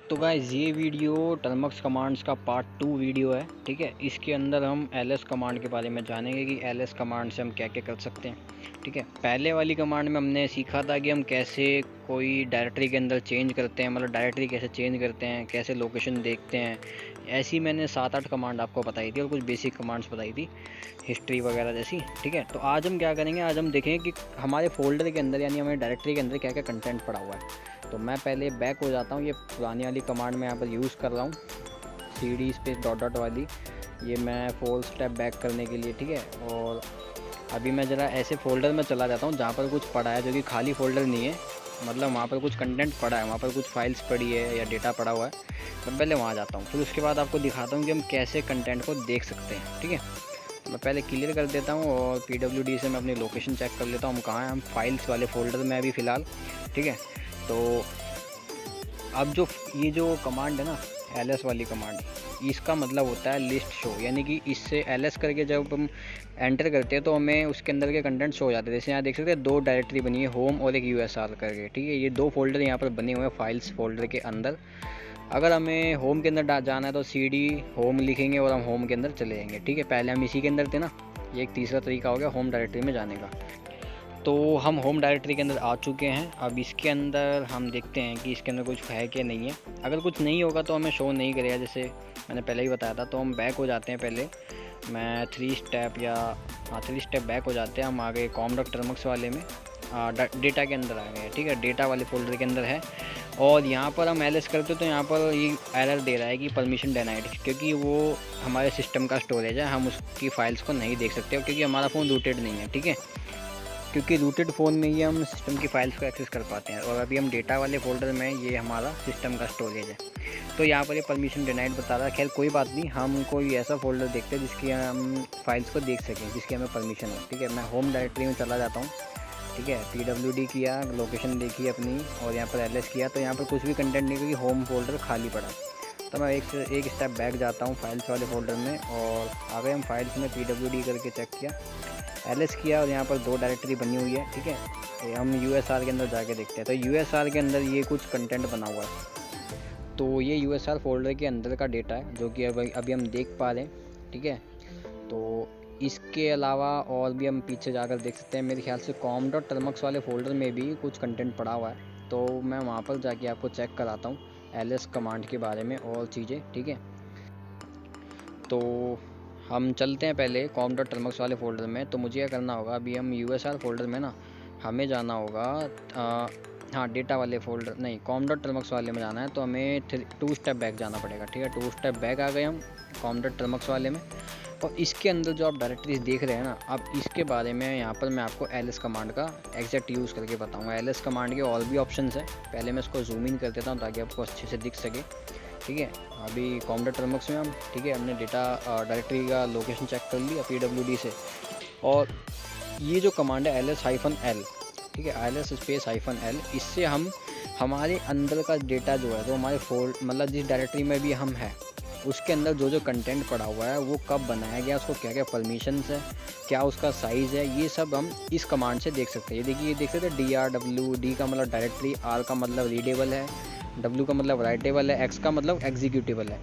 तो गाइस ये video Termux commands का पार्ट 2 वीडियो है। ठीक है, इसके अंदर हम एलएस कमांड के बारे में जानेंगे कि एलएस कमांड से हम क्या क्या कर सकते हैं। ठीक है, पहले वाली कमांड में हमने सीखा था कि हम कैसे कोई डायरेक्टरी के अंदर चेंज करते हैं, मतलब डायरेक्टरी कैसे चेंज करते हैं, कैसे लोकेशन देखते हैं। ऐसी मैंने 7-8 कमांड आपको बताई थी और कुछ बेसिक कमांड्स बताई थी, हिस्ट्री वगैरह जैसी। ठीक है, तो आज हम क्या करेंगे, आज हम देखेंगे कि हमारे फोल्डर के अंदर यानी हमारे डायरेक्टरी के अंदर क्या क्या कंटेंट पड़ा हुआ है। तो मैं पहले बैक हो जाता हूँ। ये पुरानी वाली कमांड मैं यहाँ पर यूज़ कर रहा हूँ, CD स्पेस डॉट डॉट वाली। ये मैं 4 स्टेप बैक करने के लिए। ठीक है, और अभी मैं ज़रा ऐसे फ़ोल्डर में चला जाता हूँ जहाँ पर कुछ पड़ा है, जो कि खाली फ़ोल्डर नहीं है, मतलब वहाँ पर कुछ कंटेंट पड़ा है, वहाँ पर कुछ फाइल्स पड़ी है या डेटा पड़ा हुआ है। तो पहले वहाँ जाता हूँ, फिर उसके बाद आपको दिखाता हूँ कि हम कैसे कंटेंट को देख सकते हैं। ठीक है, तो मैं पहले क्लियर कर देता हूँ और PWD से मैं अपनी लोकेशन चेक कर लेता हूँ, हम कहाँ हैं। हम फाइल्स वाले फ़ोल्डर में अभी फ़िलहाल। ठीक है, तो अब ये जो कमांड है ना, एलएस वाली कमांड, इसका मतलब होता है लिस्ट शो। यानी कि इससे एलएस करके जब हम एंटर करते हैं तो हमें उसके अंदर के कंटेंट शो हो जाते हैं। जैसे यहाँ देख सकते हैं 2 डायरेक्टरी बनी है, होम और एक यूएसआर करके। ठीक है, ये 2 फोल्डर यहाँ पर बने हुए हैं फाइल्स फोल्डर के अंदर। अगर हमें होम के अंदर जाना है तो CD होम लिखेंगे और हम होम के अंदर चले जाएंगे। ठीक है, पहले हम इसी के अंदर थे ना, ये एक तीसरा तरीका हो गया होम डायरेक्टरी में जाने का। तो हम होम डायरेक्टरी के अंदर आ चुके हैं। अब इसके अंदर हम देखते हैं कि इसके अंदर कुछ है कि नहीं है। अगर कुछ नहीं होगा तो हमें शो नहीं करेगा, जैसे मैंने पहले ही बताया था। तो हम बैक हो जाते हैं, पहले मैं 3 स्टेप बैक हो जाते हैं। हम आ गए कॉम.टर्मक्स वाले में, डेटा के अंदर आ गए। ठीक है, डेटा वाले फोल्डर के अंदर है और यहाँ पर हम एलएस करते तो यहाँ पर ये एरर दे रहा है कि परमिशन डिनाइड, क्योंकि वो हमारे सिस्टम का स्टोरेज है, हम उसकी फाइल्स को नहीं देख सकते क्योंकि हमारा फ़ोन रूटेड नहीं है। ठीक है, क्योंकि रूटेड फ़ोन में ही हम सिस्टम की फ़ाइल्स को एक्सेस कर पाते हैं और अभी हम डेटा वाले फ़ोल्डर में, ये हमारा सिस्टम का स्टोरेज है। तो यहाँ पर ये परमिशन डिनाइड बता रहा है। खैर कोई बात नहीं, हम कोई ऐसा फ़ोल्डर देखते हैं जिसकी हम फाइल्स को देख सकें, जिसकी हमें परमिशन हो। ठीक है, मैं होम डायरेक्टरी में चला जाता हूँ। ठीक है, PWD किया, लोकेशन देखी अपनी और यहाँ पर LS किया, तो यहाँ पर कुछ भी कंटेंट नहीं, क्योंकि होम फोल्डर खाली पड़ा। तो मैं एक स्टेप बैक जाता हूँ फाइल्स वाले फ़ोल्डर में और आ गए हम फाइल्स में। PWD करके चेक किया, LS किया और यहाँ पर 2 डायरेक्टरी बनी हुई है। ठीक है, तो हम USR के अंदर जाके देखते हैं। तो USR के अंदर ये कुछ कंटेंट बना हुआ है। तो ये USR फोल्डर के अंदर का डेटा है जो कि अभी हम देख पा रहे हैं। ठीक है, तो इसके अलावा और भी हम पीछे जाकर देख सकते हैं। मेरे ख्याल से कॉम.टर्मक्स वाले फ़ोल्डर में भी कुछ कंटेंट पड़ा हुआ है, तो मैं वहाँ पर जाके आपको चेक कराता हूँ LS कमांड के बारे में और चीज़ें। ठीक है, तो हम चलते हैं पहले कॉम.टर्मक्स वाले फ़ोल्डर में। तो मुझे क्या करना होगा, अभी हम USR फोल्डर में ना, हमें जाना होगा हाँ डेटा वाले फोल्डर नहीं, कॉम.टर्मक्स वाले में जाना है। तो हमें 2 स्टेप बैक जाना पड़ेगा। ठीक है, 2 स्टेप बैक आ गए हम कॉम.टर्मक्स वाले में। और इसके अंदर जो आप डायरेक्टरीज देख रहे हैं ना, अब इसके बारे में यहाँ पर मैं आपको LS कमांड का एग्जैक्ट यूज़ करके बताऊँगा। LS कमांड के और भी ऑप्शंस हैं, पहले मैं इसको जूम इन कर देता हूँ ताकि आपको अच्छे से दिख सके। ठीक है, अभी कॉम.टर्मक्स में हम, ठीक है, हमने डेटा डायरेक्टरी का लोकेशन चेक कर लिया PWD से। और ये जो कमांड है LS-L, ठीक है, LS स्पेस -L, इससे हम हमारे अंदर का डेटा जो है, जो हमारे मतलब जिस डायरेक्टरी में भी हम हैं उसके अंदर जो जो कंटेंट पड़ा हुआ है वो कब बनाया गया, उसको क्या क्या परमिशंस है, क्या उसका साइज़ है, ये सब हम इस कमांड से देख सकते हैं। ये देखिए, ये देख सकते हैं DRW, D का मतलब डायरेक्टरी, R का मतलब रीडेबल है, W का मतलब राइटेबल है, X का मतलब एग्जीक्यूटेबल है।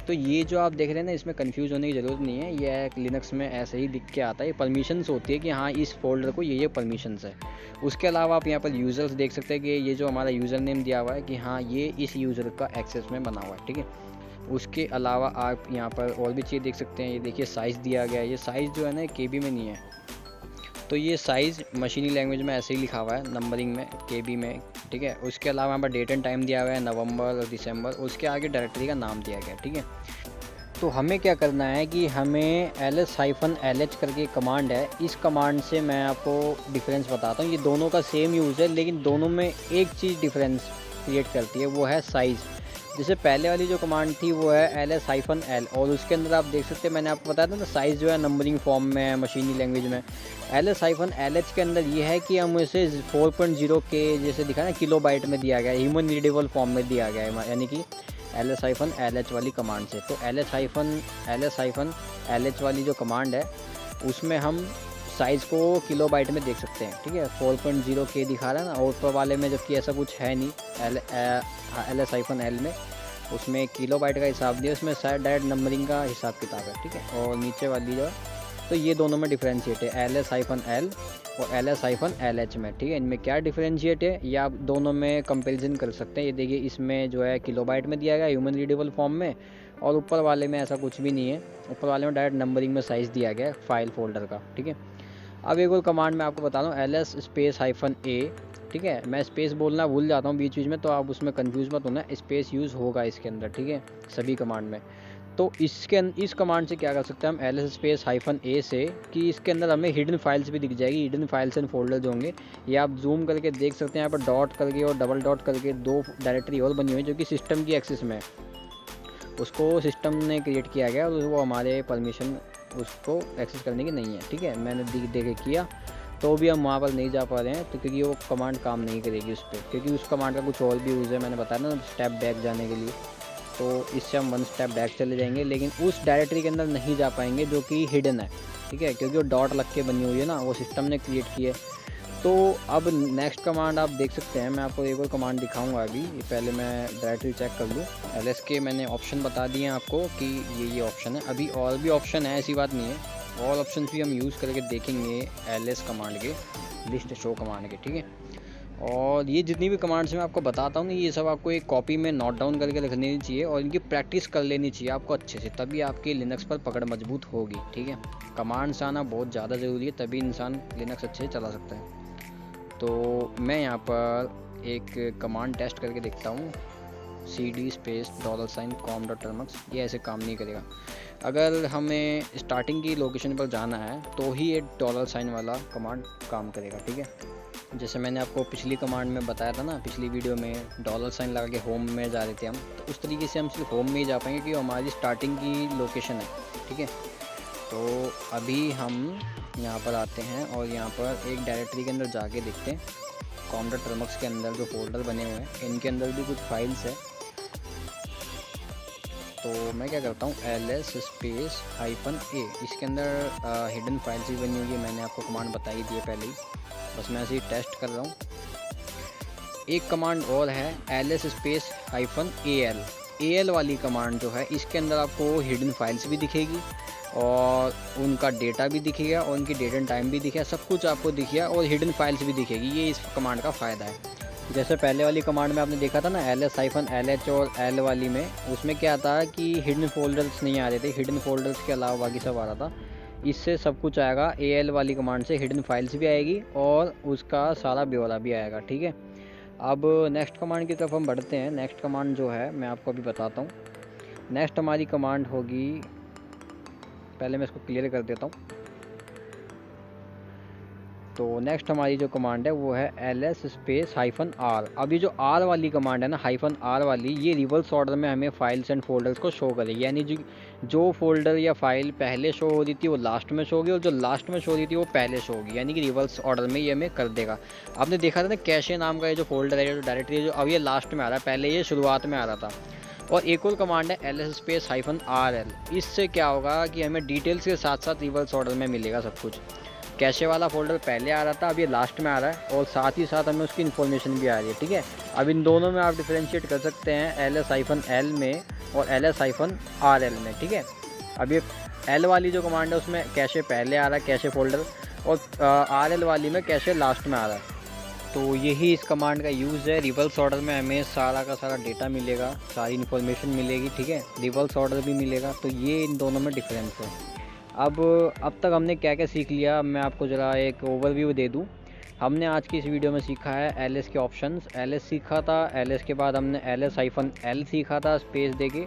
तो ये जो आप देख रहे हैं ना, इसमें कंफ्यूज होने की ज़रूरत नहीं है, ये एक लिनक्स में ऐसे ही दिख के आता है। ये परमिशंस होती है कि हाँ इस फोल्डर को ये परमिशंस है। उसके अलावा आप यहाँ पर यूज़र्स देख सकते हैं कि ये जो हमारा यूज़र नेम दिया हुआ है कि हाँ ये इस यूज़र का एक्सेस में बना हुआ है। ठीक है, उसके अलावा आप यहाँ पर और भी चीज़ देख सकते हैं। ये देखिए साइज़ दिया गया है, ये साइज़ जो है ना KB में नहीं है, तो ये साइज़ मशीनी लैंग्वेज में ऐसे ही लिखा हुआ है, नंबरिंग में KB में। ठीक है, उसके अलावा यहाँ पर डेट एंड टाइम दिया हुआ है, नवंबर और दिसंबर, उसके आगे डायरेक्टरी का नाम दिया गया है। ठीक है, तो हमें क्या करना है कि हमें LS-LH करके कमांड है, इस कमांड से मैं आपको डिफरेंस बताता हूँ। ये दोनों का सेम यूज़ है, लेकिन दोनों में एक चीज़ डिफरेंस क्रिएट करती है, वो है साइज़। जैसे पहले वाली जो कमांड थी वो है LS-L, और उसके अंदर आप देख सकते हैं, मैंने आपको बताया था ना, साइज़ जो है नंबरिंग फॉर्म में है मशीनी लैंग्वेज में। LS-LH के अंदर ये है कि हम इसे 4.0 के जैसे दिखा ना, किलो बाइट में दिया गया है, ह्यूमन रीडेबल फॉर्म में दिया गया है, यानी कि LS-LH वाली कमांड से। तो LS-LH वाली जो कमांड है उसमें हम साइज़ को किलो बाइट में देख सकते हैं। ठीक है, 4.0 के दिखा रहा है ना, और ऊपर वाले में जबकि ऐसा कुछ है नहीं, LS-L में। उसमें किलोबाइट का हिसाब दिया, उसमें शायद डायरेक्ट नंबरिंग का हिसाब किताब है, ठीक है। और नीचे वाली जो है तो ये दोनों में डिफरेंशिएट है LS-L और LS-LH में, ठीक है। इनमें क्या डिफरेंशिएट है ये आप दोनों में कंपैरिजन कर सकते हैं। ये देखिए इसमें जो है किलोबाइट में दिया गया ह्यूमन रीडेबल फॉर्म में, और ऊपर वाले में ऐसा कुछ भी नहीं है। ऊपर वाले में डायरेक्ट नंबरिंग में साइज़ दिया गया है फाइल फोल्डर का, ठीक है। अब एक और कमांड मैं आपको बता दूँ, LS-A, ठीक है। मैं स्पेस बोलना भूल जाता हूँ बीच बीच में, तो आप उसमें कंफ्यूज मत होना, स्पेस यूज़ होगा इसके अंदर, ठीक है, सभी कमांड में। तो इस कमांड से क्या कर सकते हैं हम, LS-A से, कि इसके अंदर हमें हिडन फाइल्स भी दिख जाएगी, हिडन फाइल्स एंड फोल्डर जो होंगे ये आप जूम करके देख सकते हैं। यहाँ पर डॉट करके और डबल डॉट करके 2 डायरेक्टरी और बनी हुई है जो कि सिस्टम की एक्सेस में है, उसको सिस्टम ने क्रिएट किया गया और वो हमारे परमिशन उसको एक्सेस करने की नहीं है, ठीक है। मैंने देखे किया तो भी हम वहाँ पर नहीं जा पा रहे हैं, तो क्योंकि वो कमांड काम नहीं करेगी उस पर, क्योंकि उस कमांड का कुछ और भी यूज़ है, मैंने बताया ना स्टेप बैक जाने के लिए। तो इससे हम 1 स्टेप बैक चले जाएंगे, लेकिन उस डायरेक्टरी के अंदर नहीं जा पाएंगे जो कि हिडन है, ठीक है, क्योंकि वो डॉट लग के बनी हुई है ना, वो सिस्टम ने क्रिएट की है। तो अब नेक्स्ट कमांड आप देख सकते हैं, मैं आपको एक और कमांड दिखाऊंगा अभी। ये पहले मैं डायरेक्टरी चेक कर लूँ। LS के मैंने ऑप्शन बता दिए हैं आपको कि ये ऑप्शन है, अभी और भी ऑप्शन है, ऐसी बात नहीं है। और ऑप्शन भी हम यूज़ करके देखेंगे LS कमांड के, लिस्ट शो कमांड के, ठीक है। और ये जितनी भी कमांड्स मैं आपको बताता हूँ, ये सब आपको एक कॉपी में नोट डाउन करके रख लेनी चाहिए और इनकी प्रैक्टिस कर लेनी चाहिए आपको अच्छे से, तभी आपकी लिनक्स पर पकड़ मजबूत होगी, ठीक है। कमांड्स आना बहुत ज़्यादा ज़रूरी है, तभी इंसान लिनक्स अच्छे से चला सकता है। तो मैं यहाँ पर एक कमांड टेस्ट करके देखता हूँ, CD $com.termux, ये ऐसे काम नहीं करेगा। अगर हमें स्टार्टिंग की लोकेशन पर जाना है तो ही ये $, वाला कमांड काम करेगा, ठीक है। जैसे मैंने आपको पिछली कमांड में बताया था ना, पिछली वीडियो में $, लगा के होम में जा रहे थे हम, तो उस तरीके से हम सिर्फ होम में ही जा पाएंगे कि हमारी स्टार्टिंग की लोकेशन है, ठीक है। तो अभी हम यहाँ पर आते हैं और यहाँ पर एक डायरेक्टरी के अंदर जाके देखते हैं com.termux के अंदर जो फोल्डर बने हुए हैं इनके अंदर भी कुछ फाइल्स है। तो मैं क्या करता हूँ, LS-A, इसके अंदर हिडन फाइल्स भी बनी हुई है, मैंने आपको कमांड बताई दी है पहले ही, बस मैं ऐसे ही टेस्ट कर रहा हूँ। एक कमांड और है LS-AL वाली कमांड जो है, इसके अंदर आपको हिडन फाइल्स भी दिखेगी और उनका डेटा भी दिखेगा और उनकी डेट एंड टाइम भी दिखेगा, सब कुछ आपको दिखेगा और हिडन फाइल्स भी दिखेगी। ये इस कमांड का फ़ायदा है। जैसे पहले वाली कमांड में आपने देखा था ना LS-LH और L वाली में, उसमें क्या था कि हिडन फोल्डर्स नहीं आ रहे थे, हिडन फोल्डर्स के अलावा बाकी सब आ रहा था। इससे सब कुछ आएगा, AL वाली कमांड से हिडन फाइल्स भी आएगी और उसका सारा ब्यौरा भी आएगा, ठीक है। अब नेक्स्ट कमांड की तरफ हम बढ़ते हैं। नेक्स्ट कमांड जो है मैं आपको अभी बताता हूँ। नेक्स्ट हमारी कमांड होगी, पहले मैं इसको क्लियर कर देता हूँ। तो नेक्स्ट हमारी जो कमांड है वो है LS-R। अभी जो R वाली कमांड है ना, -R वाली, ये रिवर्स ऑर्डर में हमें फाइल्स एंड फोल्डर्स को शो करेगी, यानी जो फोल्डर या फाइल पहले शो हो रही थी वो लास्ट में शो होगी और जो लास्ट में शो हो रही थी वो पहले शो होगी, यानी कि रिवर्स ऑर्डर में ये हमें कर देगा। आपने देखा था ना कैशे नाम का ये जो फोल्डर है, जो डायरेक्टरी है, जो अब ये लास्ट में आ रहा है, पहले ये शुरुआत में आ रहा था। और एक और कमांड है LS-RL। इससे क्या होगा कि हमें डिटेल्स के साथ साथ रिवर्स ऑर्डर में मिलेगा सब कुछ। कैशे वाला फोल्डर पहले आ रहा था, अब ये लास्ट में आ रहा है और साथ ही साथ हमें उसकी इन्फॉर्मेशन भी आ रही है, ठीक है। अब इन दोनों में आप डिफरेंशिएट कर सकते हैं LS-L में और LS-RL में, ठीक है। अब ये L वाली जो कमांड है उसमें कैशे पहले आ रहा है, कैशे फोल्डर, और RL वाली में कैशे लास्ट में आ रहा है। तो यही इस कमांड का यूज़ है। रिवर्स ऑर्डर में हमें सारा का सारा डेटा मिलेगा, सारी इन्फॉर्मेशन मिलेगी, ठीक है, रिवर्स ऑर्डर भी मिलेगा। तो ये इन दोनों में डिफरेंस है। अब तक हमने क्या क्या सीख लिया, मैं आपको ज़रा एक ओवरव्यू दे दूं। हमने आज की इस वीडियो में सीखा है LS के ऑप्शंस, LS सीखा था, LS के बाद हमने LS-L सीखा था स्पेस देके,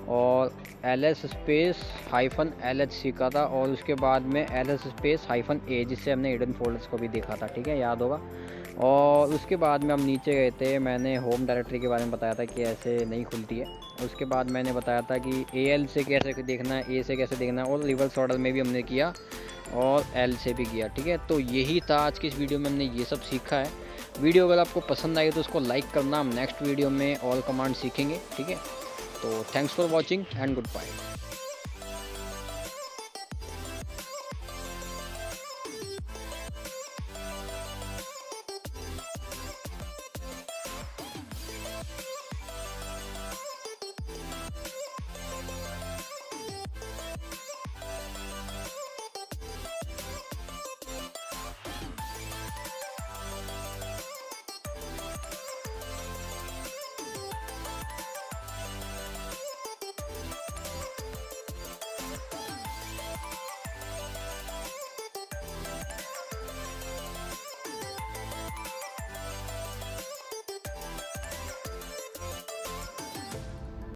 और LS-LH सीखा था, और उसके बाद में LS-A, जिससे हमने हिडन फोल्डर्स को भी देखा था, ठीक है, याद होगा। और उसके बाद में हम नीचे गए थे, मैंने होम डायरेक्टरी के बारे में बताया था कि ऐसे नहीं खुलती है। उसके बाद मैंने बताया था कि AL से कैसे देखना है, A से कैसे देखना है, और रिवर्स ऑर्डर में भी हमने किया और L से भी किया, ठीक है। तो यही था आज की इस वीडियो में, हमने ये सब सीखा है। वीडियो अगर आपको पसंद आई तो उसको लाइक करना, हम नेक्स्ट वीडियो में ऑल कमांड सीखेंगे, ठीक है। तो thanks for watching and good bye.